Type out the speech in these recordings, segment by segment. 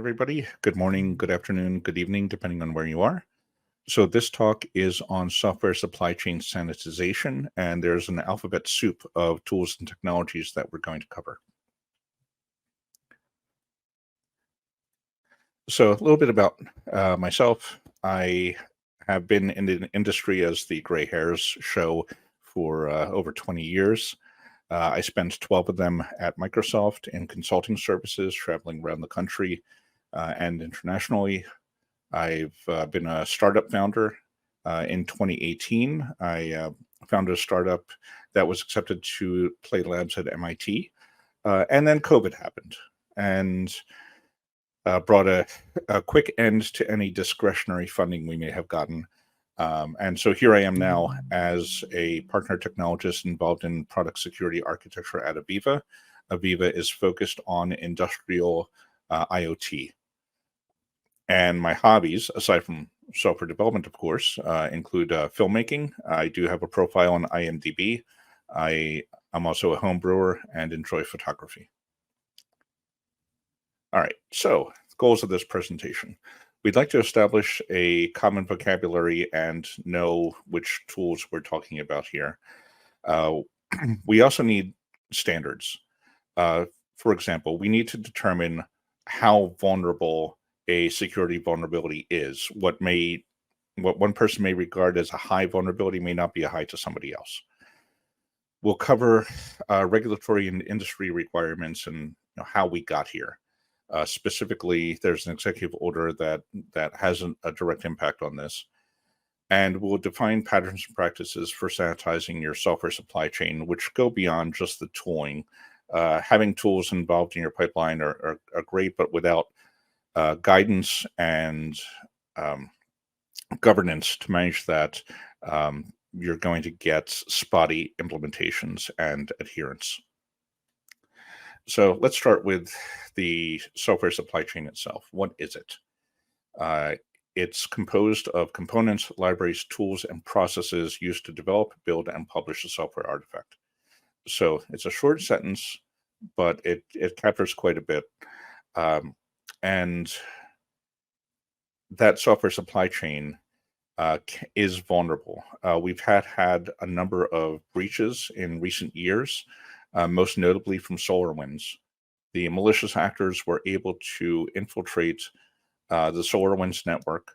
everybody. Good morning, good afternoon, good evening, depending on where you are. So this talk is on software supply chain sanitization, and there's an alphabet soup of tools and technologies that we're going to cover. So a little bit about myself. I have been in the industry, as the gray hairs show, for over 20 years. I spent 12 of them at Microsoft in consulting services, traveling around the country and internationally. I've been a startup founder. In 2018, I founded a startup that was accepted to play labs at MIT. And then COVID happened and brought a quick end to any discretionary funding we may have gotten. And so here I am now as a partner technologist involved in product security architecture at Aviva. Aviva is focused on industrial IoT. And my hobbies, aside from software development, of course, include filmmaking. I do have a profile on IMDb. I'm also a home brewer and enjoy photography. All right, so goals of this presentation. We'd like to establish a common vocabulary and know which tools we're talking about here. We also need standards. For example, we need to determine how vulnerable a security vulnerability is. What one person may regard as a high vulnerability may not be a high to somebody else. We'll cover regulatory and industry requirements and how we got here. Specifically, there's an executive order that has a direct impact on this. And we'll define patterns and practices for sanitizing your software supply chain, which go beyond just the tooling. Having tools involved in your pipeline are great, but without guidance and governance to manage that, you're going to get spotty implementations and adherence. So let's start with the software supply chain itself. What is it? It's composed of components, libraries, tools, and processes used to develop, build, and publish a software artifact. So it's a short sentence, but it captures quite a bit. And that software supply chain is vulnerable. We've had a number of breaches in recent years, most notably from SolarWinds. The malicious actors were able to infiltrate the SolarWinds network,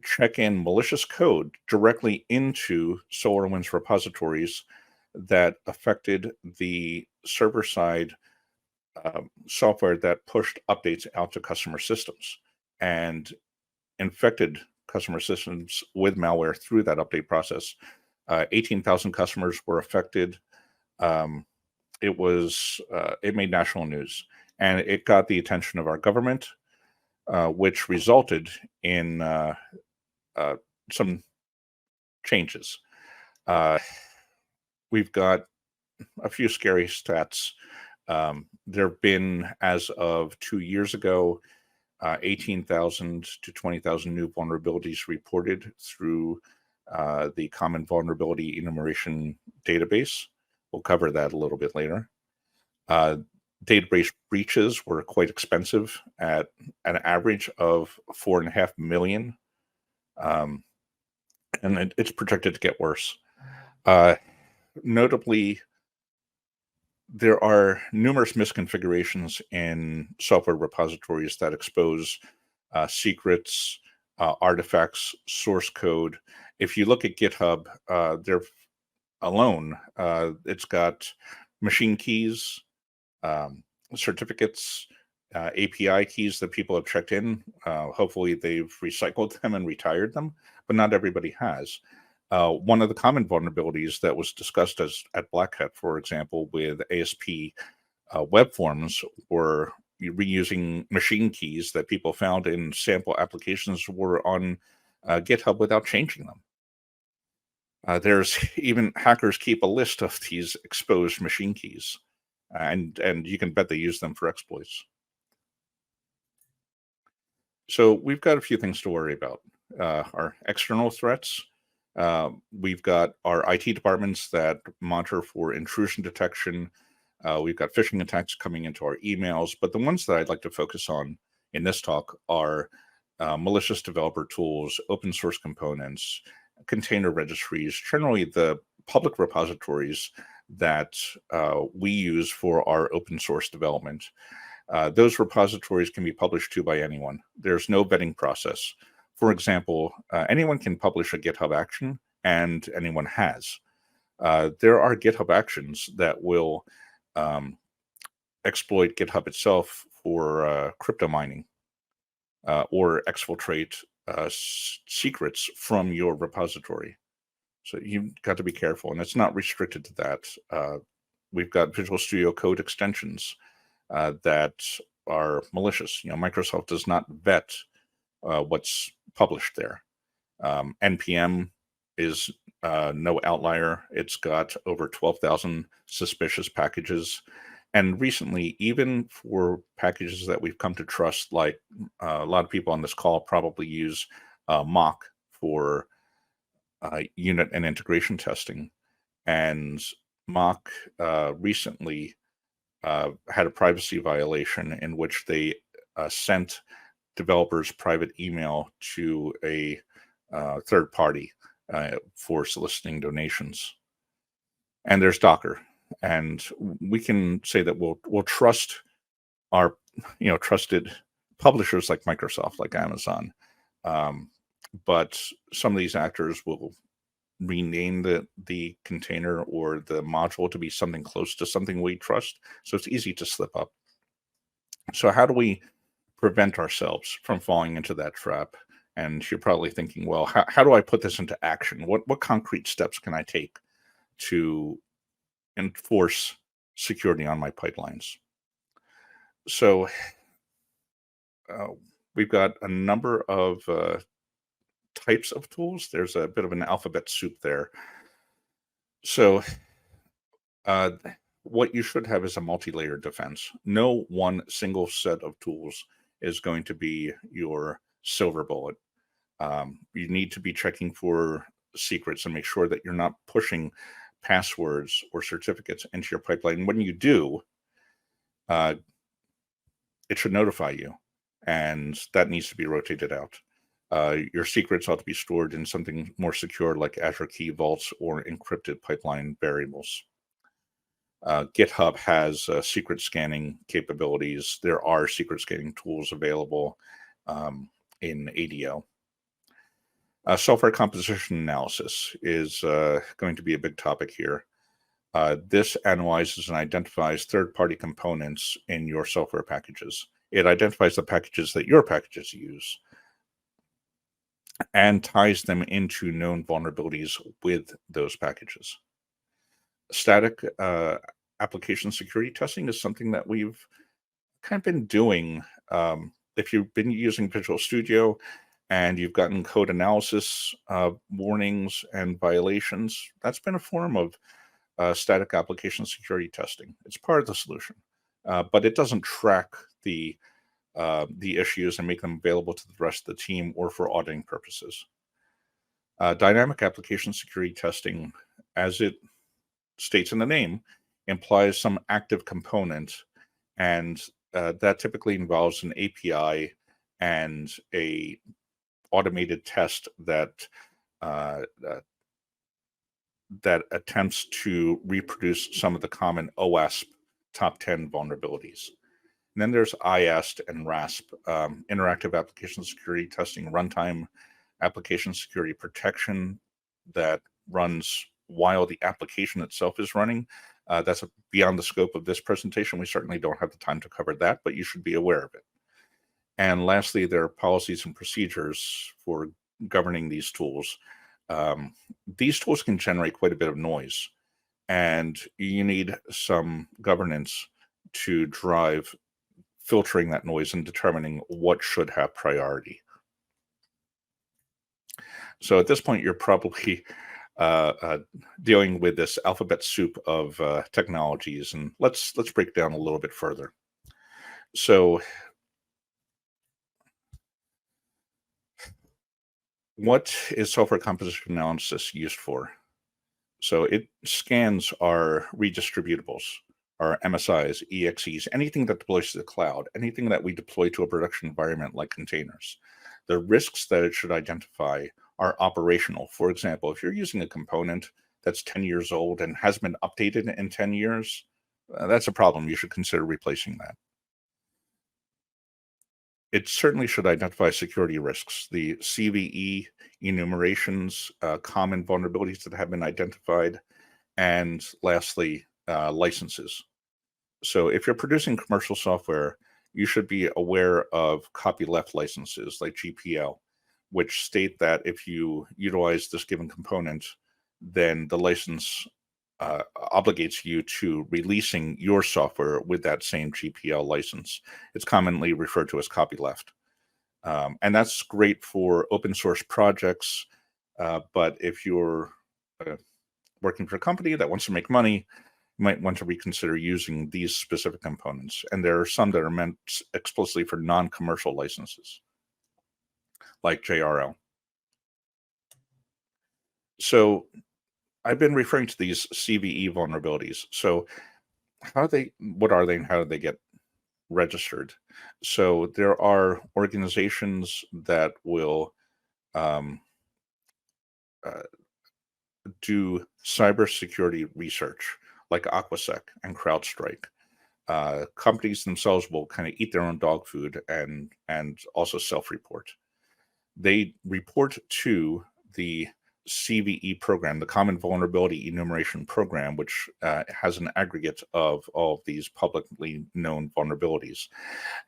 check in malicious code directly into SolarWinds repositories that affected the server-side software that pushed updates out to customer systems and infected customer systems with malware through that update process. 18,000 customers were affected. It made national news, and it got the attention of our government, which resulted in some changes. We've got a few scary stats. There have been, as of 2 years ago, 18,000 to 20,000 new vulnerabilities reported through the Common Vulnerability Enumeration database. We'll cover that a little bit later. Database breaches were quite expensive at an average of $4.5 million. And it's projected to get worse. Notably, there are numerous misconfigurations in software repositories that expose secrets, artifacts, source code. If you look at GitHub, they're alone. It's got machine keys, certificates, API keys that people have checked in. Hopefully they've recycled them and retired them, but not everybody has. One of the common vulnerabilities that was discussed at Black Hat, for example, with ASP web forms, were reusing machine keys that people found in sample applications were on GitHub without changing them. There's even hackers keep a list of these exposed machine keys, and you can bet they use them for exploits. So we've got a few things to worry about. Our external threats. We've got our IT departments that monitor for intrusion detection. We've got phishing attacks coming into our emails, but the ones that I'd like to focus on in this talk are malicious developer tools, open source components, container registries, generally the public repositories that we use for our open source development. Those repositories can be published to by anyone. There's no vetting process. For example, anyone can publish a GitHub action, and anyone has. There are GitHub actions that will exploit GitHub itself for crypto mining or exfiltrate secrets from your repository. So you've got to be careful, and it's not restricted to that. We've got Visual Studio Code extensions that are malicious. Microsoft does not vet what's published there. NPM is no outlier. It's got over 12,000 suspicious packages. And recently, even for packages that we've come to trust, like a lot of people on this call probably use mock for unit and integration testing. And mock recently had a privacy violation in which they sent developers private email to a third party for soliciting donations. And there's Docker. And we can say that we'll trust our trusted publishers like Microsoft, like Amazon. But some of these actors will rename the container or the module to be something close to something we trust. So it's easy to slip up. So how do we prevent ourselves from falling into that trap? And you're probably thinking, well, how do I put this into action? What concrete steps can I take to enforce security on my pipelines? So we've got a number of types of tools. There's a bit of an alphabet soup there. So what you should have is a multi-layered defense. No one single set of tools is going to be your silver bullet. You need to be checking for secrets and make sure that you're not pushing passwords or certificates into your pipeline. When you do, it should notify you, and that needs to be rotated out. Your secrets ought to be stored in something more secure like Azure Key Vaults or encrypted pipeline variables. GitHub has secret scanning capabilities. There are secret scanning tools available in ADO. Software composition analysis is going to be a big topic here. This analyzes and identifies third-party components in your software packages. It identifies the packages that your packages use and ties them into known vulnerabilities with those packages. Static application security testing is something that we've kind of been doing. If you've been using Visual Studio and you've gotten code analysis warnings and violations, that's been a form of static application security testing. It's part of the solution, but it doesn't track the issues and make them available to the rest of the team or for auditing purposes. Dynamic application security testing, as it states in the name, implies some active component, and that typically involves an API and a automated test that attempts to reproduce some of the common OWASP top 10 vulnerabilities. And then there's IAST and RASP, interactive application security testing, runtime application security protection that runs while the application itself is running. That's beyond the scope of this presentation. We certainly don't have the time to cover that, but you should be aware of it. And lastly, there are policies and procedures for governing these tools. These tools can generate quite a bit of noise, and you need some governance to drive filtering that noise and determining what should have priority. So at this point, you're probably dealing with this alphabet soup of technologies, and let's break down a little bit further. So what is software composition analysis used for? So it scans our redistributables. our MSIs, EXEs, anything that deploys to the cloud, anything that we deploy to a production environment like containers. The risks that it should identify are operational. For example, if you're using a component that's 10 years old and hasn't been updated in 10 years, that's a problem. You should consider replacing that. It certainly should identify security risks, the CVE enumerations, common vulnerabilities that have been identified, and lastly, licenses. So if you're producing commercial software, you should be aware of copyleft licenses like GPL, which state that if you utilize this given component, then the license obligates you to releasing your software with that same GPL license. It's commonly referred to as copyleft. And that's great for open source projects. But if you're working for a company that wants to make money, you might want to reconsider using these specific components. And there are some that are meant explicitly for non-commercial licenses, like JRL. So I've been referring to these CVE vulnerabilities. So what are they and how do they get registered? So there are organizations that will do cybersecurity research, like Aquasec and CrowdStrike. Companies themselves will kind of eat their own dog food and also self-report. They report to the CVE program, the Common Vulnerability Enumeration Program, which has an aggregate of all of these publicly known vulnerabilities.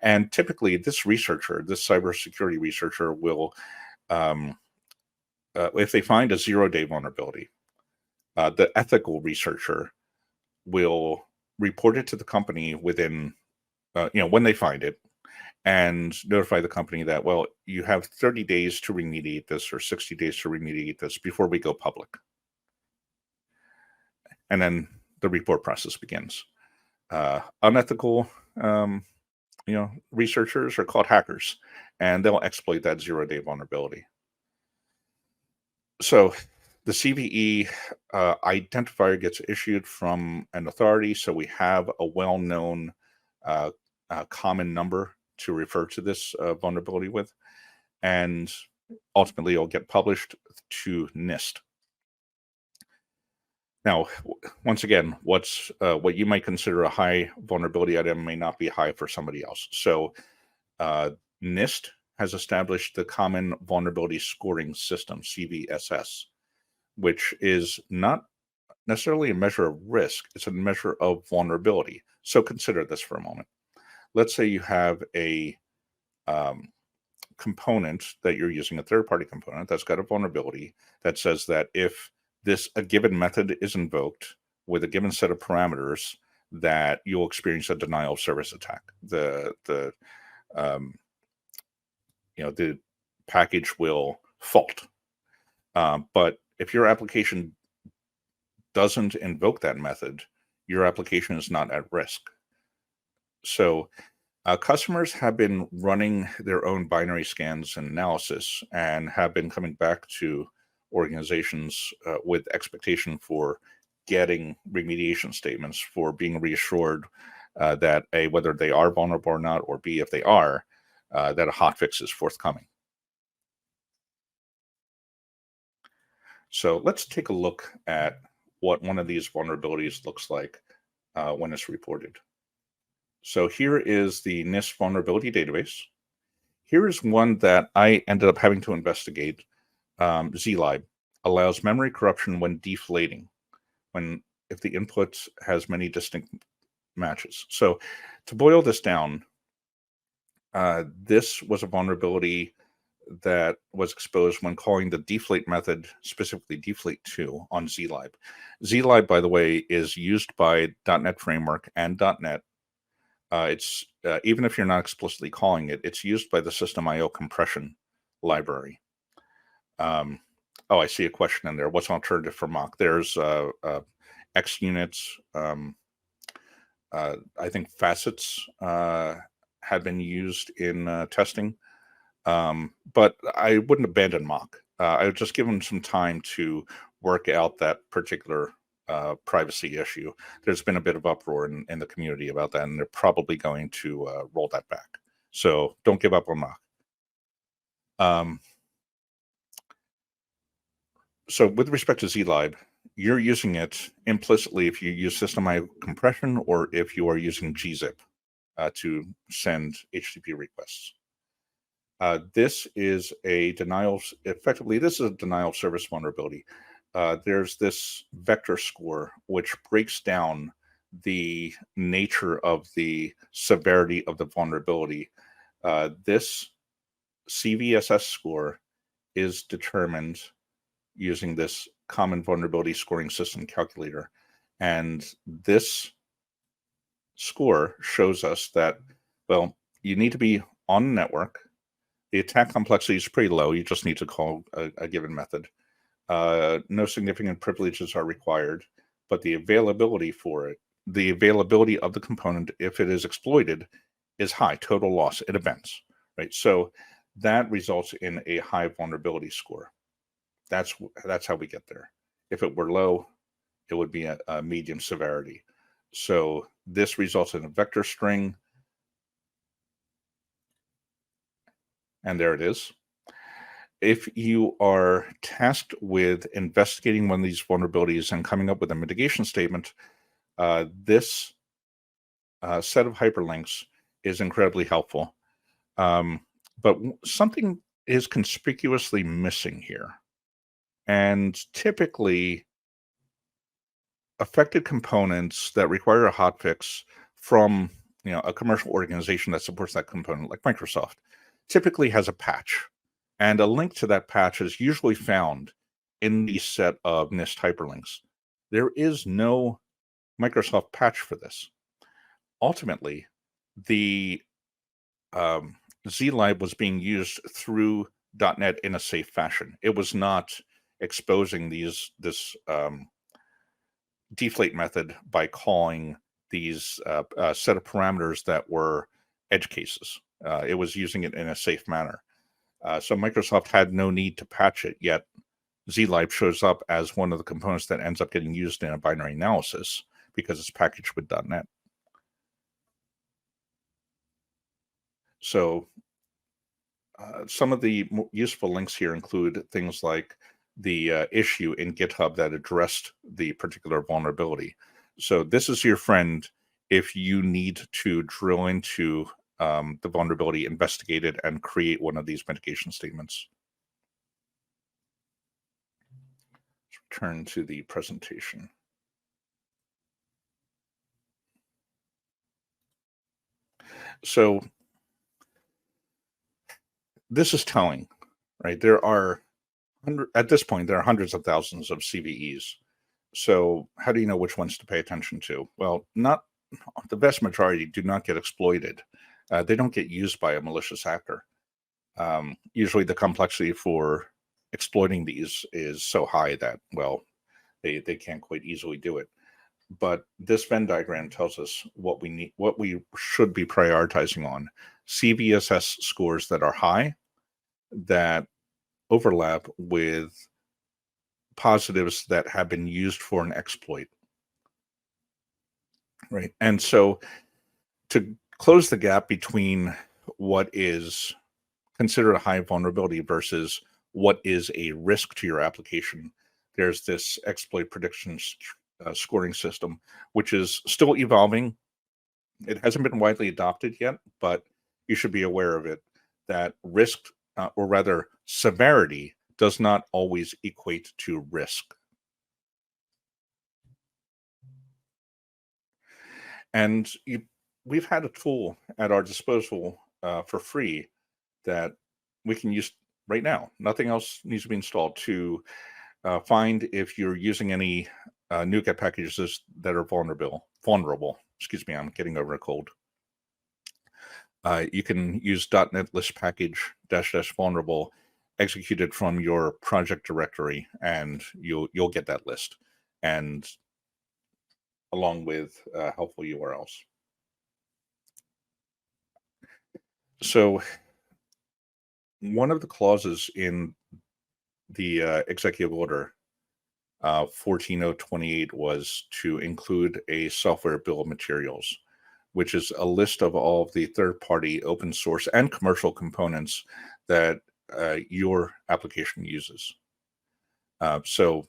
And typically, this cybersecurity researcher, will, if they find a 0-day vulnerability, the ethical researcher will report it to the company within, when they find it, and notify the company that, well, you have 30 days to remediate this or 60 days to remediate this before we go public. And then the report process begins. Unethical, researchers are called hackers, and they'll exploit that 0-day vulnerability. So the CVE identifier gets issued from an authority, so we have a well-known common number to refer to this vulnerability with, and ultimately it'll get published to NIST. Now, once again, what you might consider a high vulnerability item may not be high for somebody else. So NIST has established the Common Vulnerability Scoring System, CVSS, which is not necessarily a measure of risk, it's a measure of vulnerability. So consider this for a moment. Let's say you have a component that you're using, a third-party component that's got a vulnerability that says that if a given method is invoked with a given set of parameters, that you'll experience a denial of service attack. The package will fault. But if your application doesn't invoke that method, your application is not at risk. So customers have been running their own binary scans and analysis and have been coming back to organizations with expectation for getting remediation statements, for being reassured that A, whether they are vulnerable or not, or B, if they are, that a hotfix is forthcoming. So let's take a look at what one of these vulnerabilities looks like when it's reported. So here is the NIST vulnerability database. Here is one that I ended up having to investigate. zlib allows memory corruption when deflating, if the input has many distinct matches. So to boil this down, this was a vulnerability that was exposed when calling the deflate method, specifically deflate2 on zlib. Zlib, by the way, is used by .NET Framework and .NET. It's even if you're not explicitly calling it, it's used by the system IO compression library. I see a question in there. What's an alternative for mock? There's XUnits. I think facets have been used in testing. But I wouldn't abandon mock. I would just give them some time to work out that particular privacy issue. There's been a bit of uproar in the community about that, and they're probably going to roll that back. So don't give up on Mach. So with respect to zlib, you're using it implicitly if you use system-IO compression or if you are using gzip to send HTTP requests. This is a denial, effectively, this is a denial of service vulnerability. There's this vector score which breaks down the nature of the severity of the vulnerability. This CVSS score is determined using this common vulnerability scoring system calculator. And this score shows us that, well, you need to be on the network. The attack complexity is pretty low. You just need to call a given method. No significant privileges are required, but the availability for it, the availability of the component, if it is exploited, is high. Total loss at events, right? So that results in a high vulnerability score. That's how we get there. If it were low, it would be a medium severity. So this results in a vector string. And there it is. If you are tasked with investigating one of these vulnerabilities and coming up with a mitigation statement, this set of hyperlinks is incredibly helpful. But something is conspicuously missing here. And typically, affected components that require a hotfix from a commercial organization that supports that component, like Microsoft, typically has a patch. And a link to that patch is usually found in the set of NIST hyperlinks. There is no Microsoft patch for this. Ultimately, the zlib was being used through .NET in a safe fashion. It was not exposing this deflate method by calling these set of parameters that were edge cases. It was using it in a safe manner. So Microsoft had no need to patch it, yet zlib shows up as one of the components that ends up getting used in a binary analysis because it's packaged with .NET. So some of the useful links here include things like the issue in GitHub that addressed the particular vulnerability. So this is your friend if you need to drill into the vulnerability, investigate it, and create one of these mitigation statements. Let's return to the presentation. So this is telling, right? At this point, there are hundreds of thousands of CVEs. So how do you know which ones to pay attention to? Well, not the vast majority do not get exploited. They don't get used by a malicious actor. Usually the complexity for exploiting these is so high that, well, they can't quite easily do it. But this Venn diagram tells us what we need, what we should be prioritizing on. CVSS scores that are high, that overlap with positives that have been used for an exploit. Right. And so to close the gap between what is considered a high vulnerability versus what is a risk to your application, there's this exploit prediction scoring system, which is still evolving. It hasn't been widely adopted yet, but you should be aware of it, that risk, or rather severity, does not always equate to risk. And we've had a tool at our disposal for free that we can use right now. Nothing else needs to be installed to find if you're using any NuGet packages that are vulnerable. Excuse me, I'm getting over a cold. You can use .NET list package -- vulnerable executed from your project directory, and you'll get that list, and along with helpful URLs. So one of the clauses in the executive order 14028 was to include a software bill of materials, which is a list of all of the third-party open source and commercial components that your application uses. So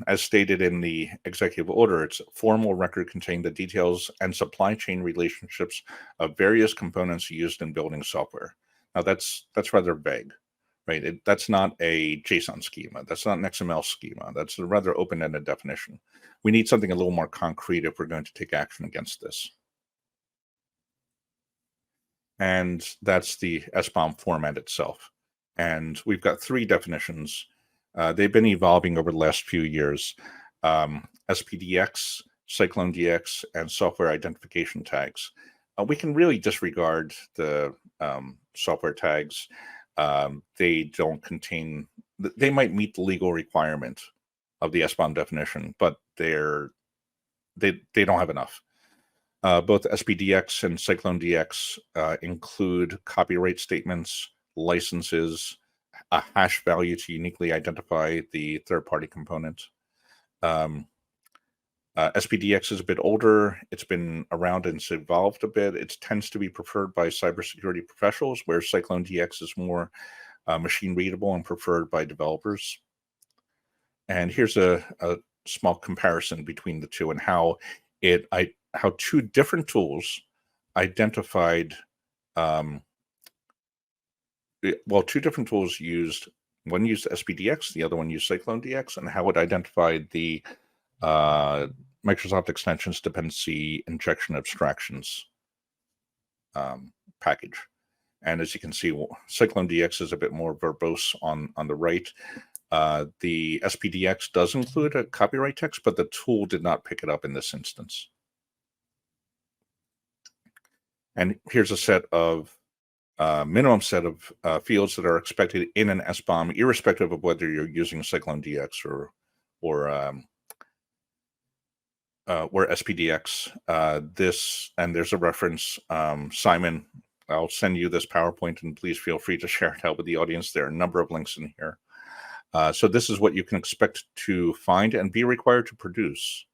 as stated in the executive order, it's a formal record containing the details and supply chain relationships of various components used in building software. Now that's rather vague, right? That's not a JSON schema. That's not an XML schema. That's a rather open-ended definition. We need something a little more concrete if we're going to take action against this. And that's the SBOM format itself. And we've got 3 definitions. They've been evolving over the last few years. SPDX, CycloneDX, and software identification tags. We can really disregard the software tags. They don't contain, they might meet the legal requirement of the SBOM definition, but they don't have enough. Both SPDX and CycloneDX include copyright statements, licenses, a hash value to uniquely identify the third-party component. SPDX is a bit older. It's been around and it's evolved a bit. It tends to be preferred by cybersecurity professionals, where CycloneDX is more machine readable and preferred by developers. And here's a small comparison between the two and how 2 different tools identified, 2 different tools used, one used SPDX, the other one used CycloneDX, and how it identified the Microsoft Extensions Dependency Injection Abstractions package. And as you can see, CycloneDX is a bit more verbose on the right. The SPDX does include a copyright text, but the tool did not pick it up in this instance. And here's a set of minimum set of fields that are expected in an SBOM, irrespective of whether you're using CycloneDX or SPDX. There's a reference. Simon, I'll send you this PowerPoint, and please feel free to share it out with the audience. There are a number of links in here. So this is what you can expect to find and be required to produce.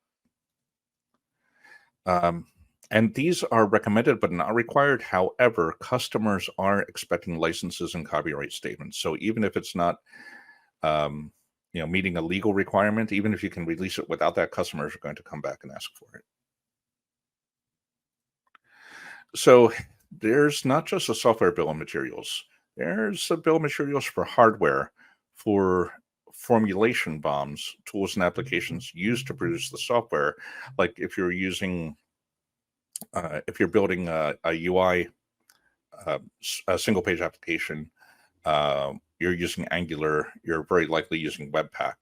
And these are recommended but not required. However, customers are expecting licenses and copyright statements. So even if it's not meeting a legal requirement, even if you can release it without that, customers are going to come back and ask for it. So there's not just a software bill of materials. There's a bill of materials for hardware, for formulation bombs, tools and applications used to produce the software. Like if you're using, if you're building a UI, a single page application, you're using Angular, you're very likely using Webpack,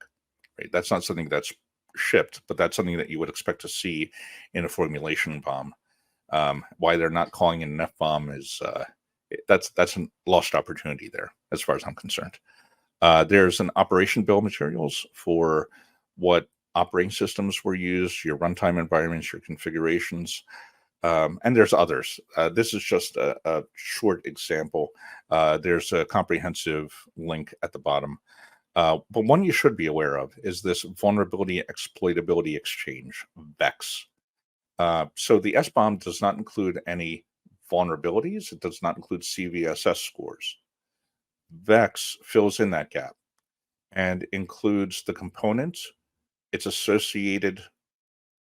right? That's not something that's shipped, but that's something that you would expect to see in a formulation bomb. Why they're not calling it an F-bomb is that's a lost opportunity there, as far as I'm concerned. There's an operation bill of materials for what operating systems were used, your runtime environments, your configurations, and there's others. This is just a short example. There's a comprehensive link at the bottom. But one you should be aware of is this Vulnerability Exploitability Exchange, VEX. So the SBOM does not include any vulnerabilities. It does not include CVSS scores. VEX fills in that gap and includes the component, its associated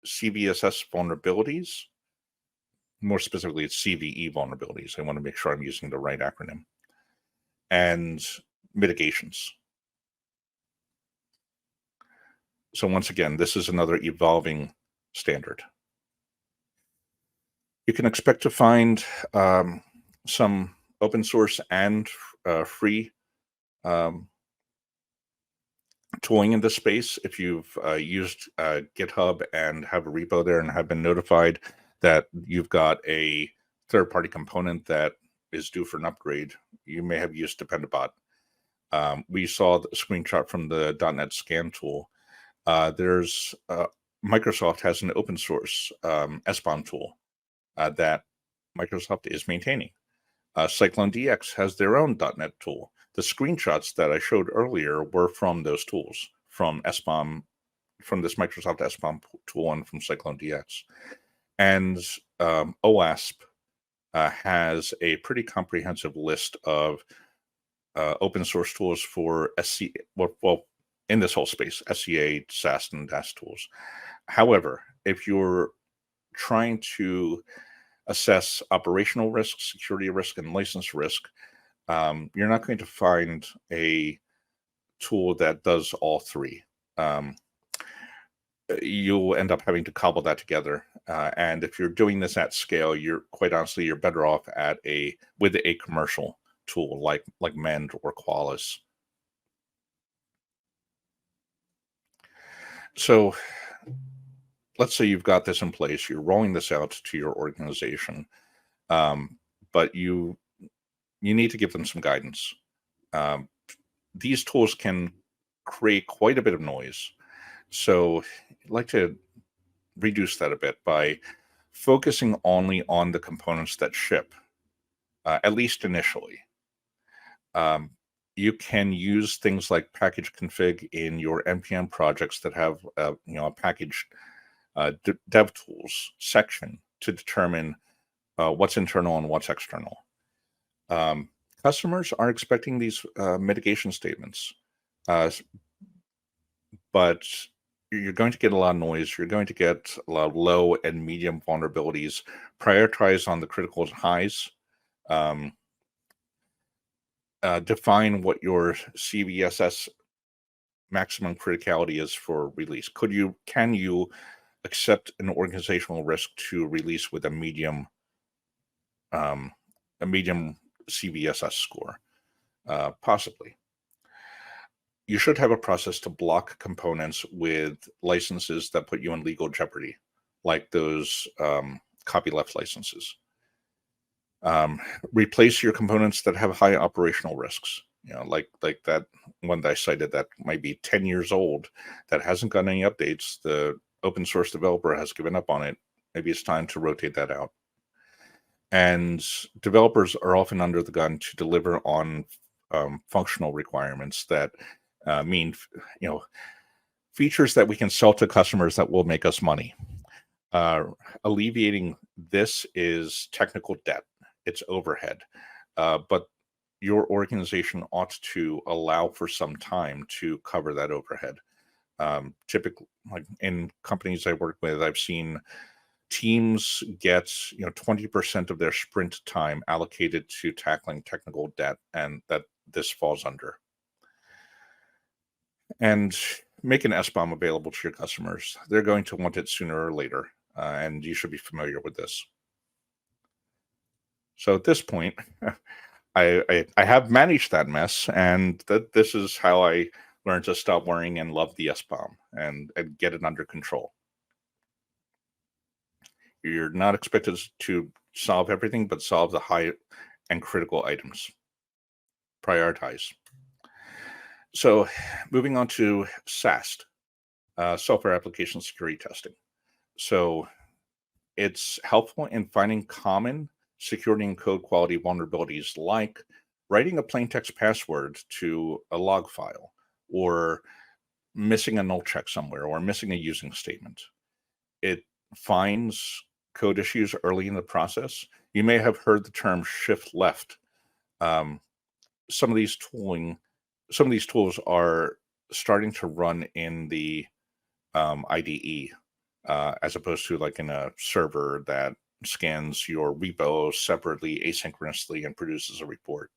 CVSS vulnerabilities. More specifically, it's CVE vulnerabilities. I want to make sure I'm using the right acronym. And mitigations. So once again, this is another evolving standard. You can expect to find some open source and free tooling in this space. If you've used GitHub and have a repo there and have been notified that you've got a third-party component that is due for an upgrade, you may have used Dependabot. We saw the screenshot from the .NET scan tool. There's Microsoft has an open source SBOM tool that Microsoft is maintaining. CycloneDX has their own .NET tool. The screenshots that I showed earlier were from those tools, from SBOM from this Microsoft SBOM tool and from Cyclone DX. And OWASP has a pretty comprehensive list of open source tools for SCA, well, in this whole space, SCA, SAST, and DAST tools. However, if you're trying to assess operational risk, security risk, and license risk, you're not going to find a tool that does all three. You'll end up having to cobble that together. And if you're doing this at scale, you're quite honestly, you're better off with a commercial tool like Mend or Qualys. So let's say you've got this in place, you're rolling this out to your organization, but you need to give them some guidance. These tools can create quite a bit of noise. So I'd like to reduce that a bit by focusing only on the components that ship, at least initially. You can use things like package config in your NPM projects that have a package dev tools section to determine what's internal and what's external. Customers are expecting these mitigation statements, but you're going to get a lot of noise. You're going to get a lot of low and medium vulnerabilities. Prioritize on the critical highs. Define what your CVSS maximum criticality is for release. Can you accept an organizational risk to release with a medium CVSS score? Possibly. You should have a process to block components with licenses that put you in legal jeopardy, like those copyleft licenses. Replace your components that have high operational risks. Like that one that I cited that might be 10 years old, that hasn't got any updates. The open source developer has given up on it. Maybe it's time to rotate that out. And developers are often under the gun to deliver on functional requirements that mean, features that we can sell to customers that will make us money. Alleviating this is technical debt. It's overhead. But your organization ought to allow for some time to cover that overhead. Typically, like in companies I work with, I've seen teams get 20% of their sprint time allocated to tackling technical debt, and that this falls under. And make an SBOM available to your customers. They're going to want it sooner or later, and you should be familiar with this. So at this point, I have managed that mess, and this is how I learned to stop worrying and love the SBOM and get it under control. You're not expected to solve everything, but solve the high and critical items. Prioritize. So moving on to SAST, software application security testing. So it's helpful in finding common security and code quality vulnerabilities, like writing a plain text password to a log file, or missing a null check somewhere, or missing a using statement. It finds code issues early in the process. You may have heard the term shift left. Some of these tools are starting to run in the IDE, as opposed to like in a server that scans your repo separately, asynchronously, and produces a report.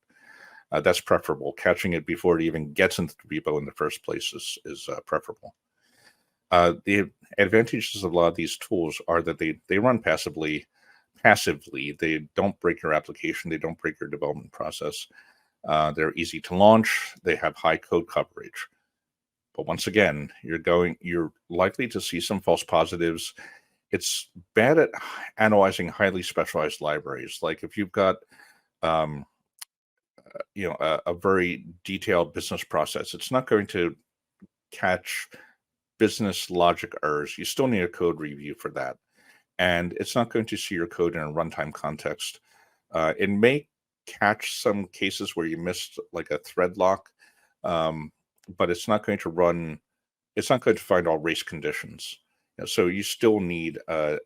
That's preferable. Catching it before it even gets into the repo in the first place is preferable. The advantages of a lot of these tools are that they run passively. They don't break your application. They don't break your development process. They're easy to launch. They have high code coverage. But once again, you're likely to see some false positives. It's bad at analyzing highly specialized libraries. Like if you've got a very detailed business process, it's not going to catch business logic errors. You still need a code review for that. And it's not going to see your code in a runtime context. It may catch some cases where you missed like a thread lock, but it's not going to run it's not going to find all race conditions. So you still need a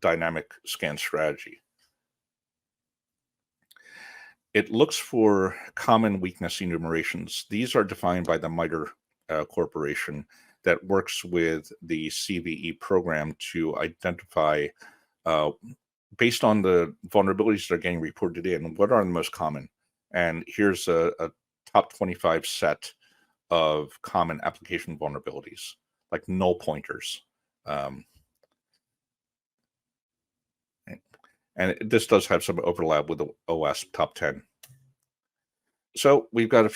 dynamic scan strategy. It looks for common weakness enumerations. These are defined by the MITRE Corporation that works with the CVE program to identify, based on the vulnerabilities that are getting reported in, what are the most common. And here's a top 25 set of common application vulnerabilities, like null pointers. And this does have some overlap with the OWASP top 10. So we've got a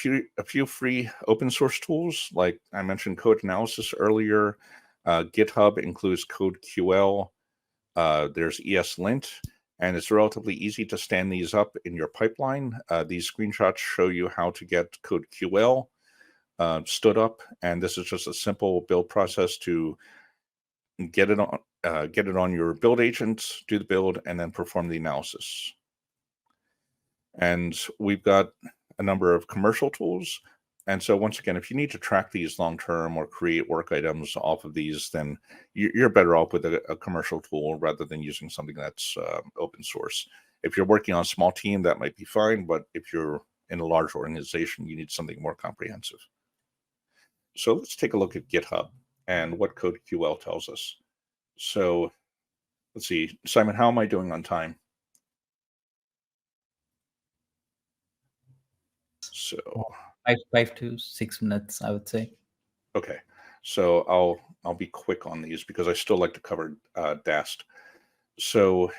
few free open source tools, like I mentioned code analysis earlier. GitHub includes CodeQL. There's ESLint, and it's relatively easy to stand these up in your pipeline. These screenshots show you how to get CodeQL stood up, and this is just a simple build process to get it on your build agent, do the build, and then perform the analysis. And we've got a number of commercial tools. And so once again, if you need to track these long-term or create work items off of these, then you're better off with a commercial tool rather than using something that's open source. If you're working on a small team, that might be fine. But if you're in a large organization, you need something more comprehensive. So let's take a look at GitHub and what CodeQL tells us. So let's see, Simon, how am I doing on time? So 5 to 6 minutes, I would say. Okay, so I'll be quick on these because I still like to cover DAST. So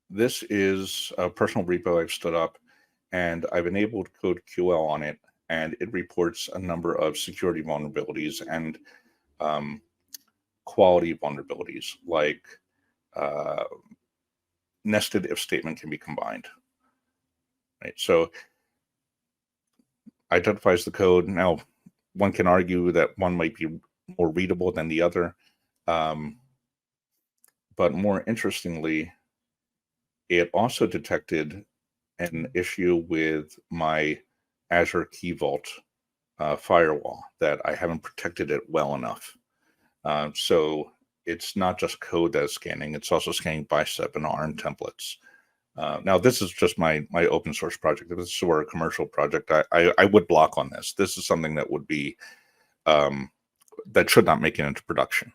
this is a personal repo I've stood up, and I've enabled CodeQL on it, and it reports a number of security vulnerabilities and quality vulnerabilities, like nested if statement can be combined. Right, so identifies the code. Now, one can argue that one might be more readable than the other, but more interestingly, it also detected an issue with my Azure Key Vault firewall, that I haven't protected it well enough. So it's not just code that is scanning, it's also scanning bicep and ARM templates. Now, this is just my open source project. If this were a commercial project, I would block on this. This is something that would be, that should not make it into production.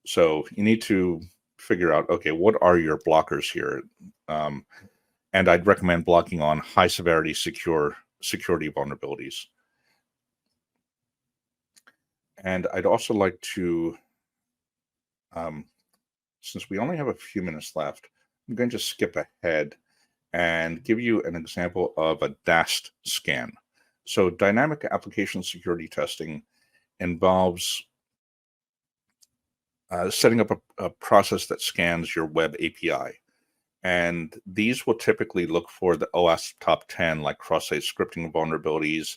So you need to figure out, okay, what are your blockers here? And I'd recommend blocking on high severity security vulnerabilities. And I'd also like to, since we only have a few minutes left, I'm going to skip ahead and give you an example of a DAST scan. So dynamic application security testing involves setting up a process that scans your web API. And these will typically look for the OWASP top 10, like cross-site scripting vulnerabilities,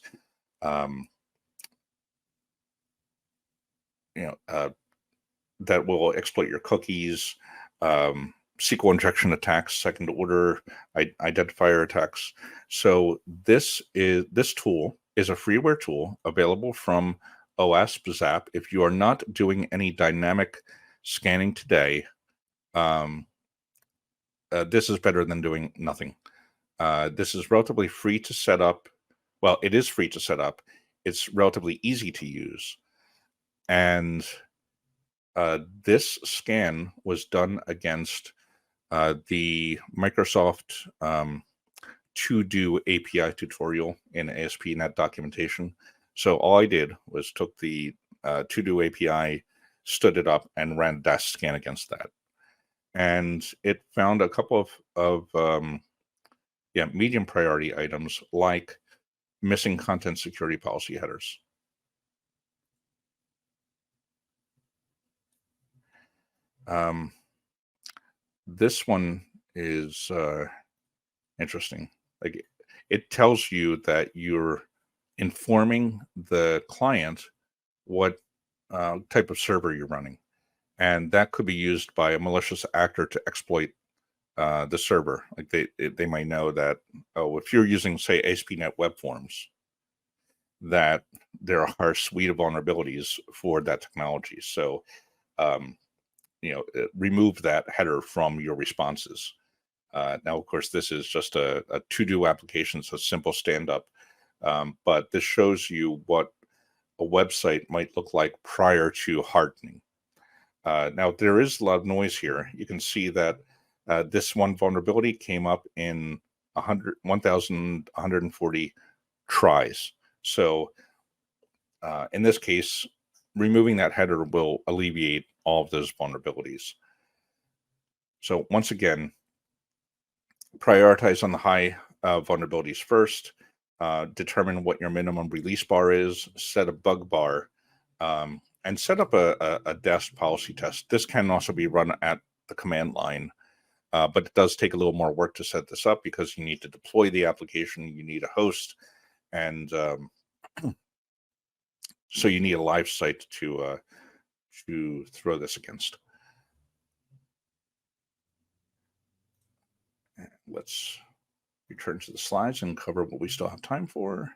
that will exploit your cookies, SQL injection attacks, second order identifier attacks. So this tool is a freeware tool available from OWASP Zap. If you are not doing any dynamic scanning today, this is better than doing nothing. This is relatively free to set up. Well, it is free to set up. It's relatively easy to use. And this scan was done against the Microsoft to-do API tutorial in ASP.NET documentation. So all I did was took the to-do API, stood it up, and ran DAST scan against that. And it found a couple of medium priority items, like missing content security policy headers. This one is interesting. Like, it tells you that you're informing the client what type of server you're running, and that could be used by a malicious actor to exploit the server. Like they might know that, oh, if you're using, say, ASP.NET Web Forms, that there are a suite of vulnerabilities for that technology. So, remove that header from your responses. Now, of course, this is just a to-do application, so simple stand-up. But this shows you what a website might look like prior to hardening. Now, there is a lot of noise here. You can see that this one vulnerability came up in 1,140 tries. So in this case, removing that header will alleviate all of those vulnerabilities. So once again, prioritize on the high vulnerabilities first. Determine what your minimum release bar is, set a bug bar, and set up a DAST policy test. This can also be run at the command line, but it does take a little more work to set this up because you need to deploy the application, you need a host, and so you need a live site to throw this against. Let's return to the slides and cover what we still have time for.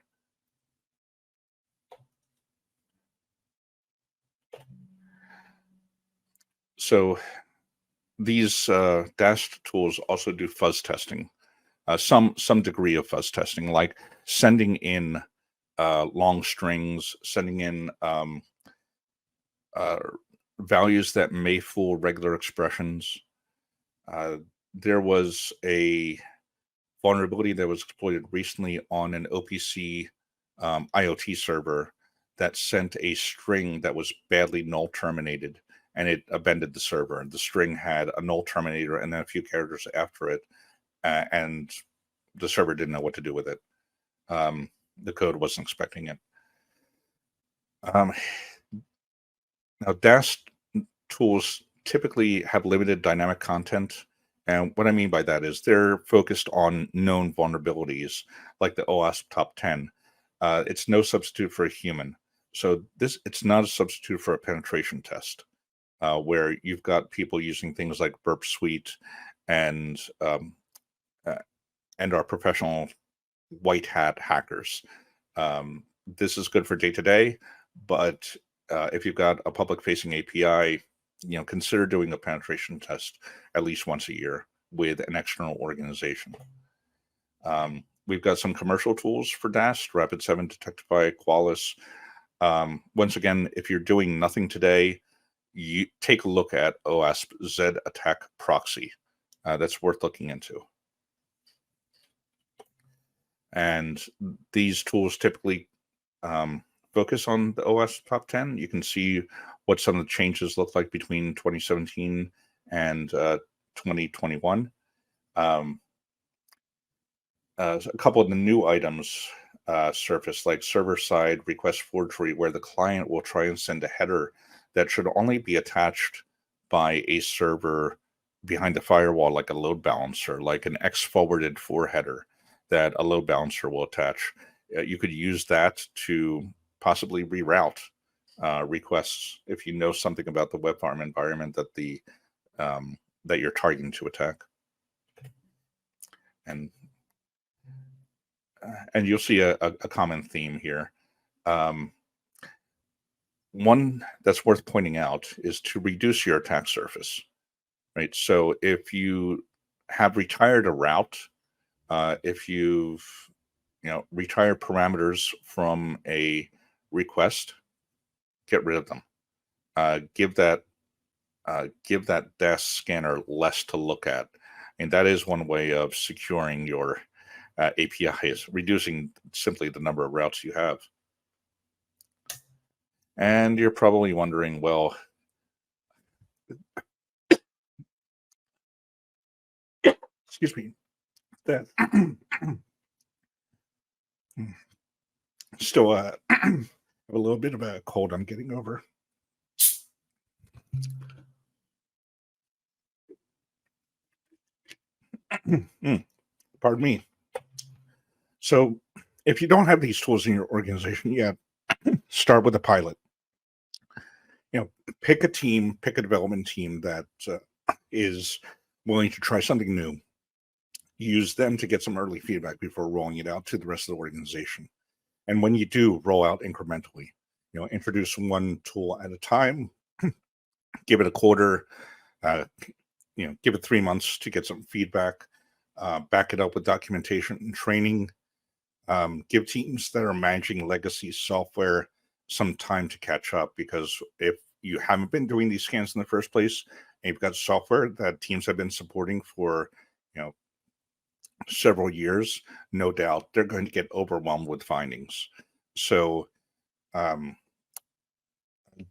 So these DAST tools also do fuzz testing, some degree of fuzz testing, like sending in long strings, sending in values that may fool regular expressions. There was a vulnerability that was exploited recently on an OPC IoT server that sent a string that was badly null terminated, and it upended the server. The string had a null terminator and then a few characters after it, and the server didn't know what to do with it. The code wasn't expecting it. Now, DAST tools typically have limited dynamic content. And what I mean by that is they're focused on known vulnerabilities, like the OWASP top 10. It's no substitute for a human. So it's not a substitute for a penetration test, where you've got people using things like Burp Suite and our professional white hat hackers. This is good for day-to-day, but if you've got a public-facing API, consider doing a penetration test at least once a year with an external organization. We've got some commercial tools for DAST, Rapid7, Detectify, Qualys. Once again, if you're doing nothing today, you take a look at OWASP Z Attack Proxy. That's worth looking into. And these tools typically focus on the OWASP top 10. You can see what some of the changes look like between 2017 and 2021. A couple of the new items surface, like server-side request forgery, where the client will try and send a header that should only be attached by a server behind the firewall, like a load balancer, like an X-forwarded for header that a load balancer will attach. You could use that to possibly reroute requests if you know something about the web farm environment that that you're targeting to attack. And you'll see a common theme here. One that's worth pointing out is to reduce your attack surface, right? So if you have retired a route, if you've retired parameters from a request, get rid of them. Give that DAST scanner less to look at, and that is one way of securing your APIs, reducing simply the number of routes you have. And you're probably wondering, well, excuse me, that still have a little bit of a cold I'm getting over. Pardon me. So if you don't have these tools in your organization yet, start with a pilot. Pick a team, pick a development team that is willing to try something new, use them to get some early feedback before rolling it out to the rest of the organization. And when you do roll out incrementally, introduce one tool at a time, give it a quarter, give it 3 months to get some feedback, back it up with documentation and training, give teams that are managing legacy software some time to catch up, because if you haven't been doing these scans in the first place and you've got software that teams have been supporting for several years, no doubt they're going to get overwhelmed with findings. So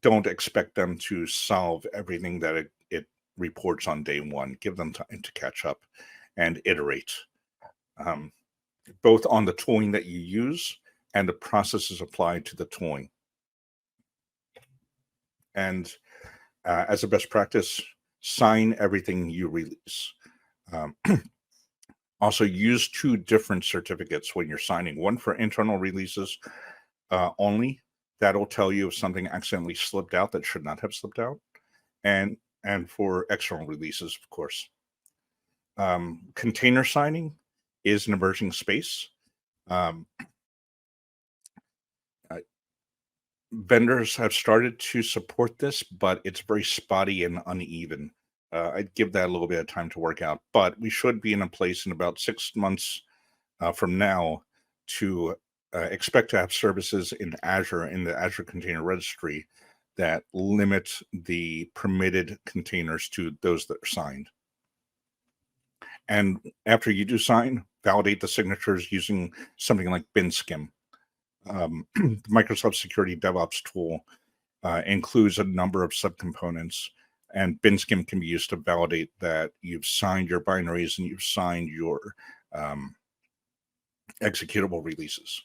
don't expect them to solve everything that it reports on day one. Give them time to catch up and iterate, both on the tooling that you use and the processes applied to the tooling. And as a best practice, sign everything you release. Also, use 2 different certificates when you're signing. One for internal releases only. That'll tell you if something accidentally slipped out that should not have slipped out. And for external releases, of course. Container signing is an emerging space. Vendors have started to support this, but it's very spotty and uneven. I'd give that a little bit of time to work out, but we should be in a place in about 6 months from now to expect to have services in Azure, in the Azure Container Registry, that limit the permitted containers to those that are signed. And after you do sign, validate the signatures using something like BinSkim. The Microsoft Security DevOps tool includes a number of subcomponents, and BinSkim can be used to validate that you've signed your binaries and you've signed your executable releases.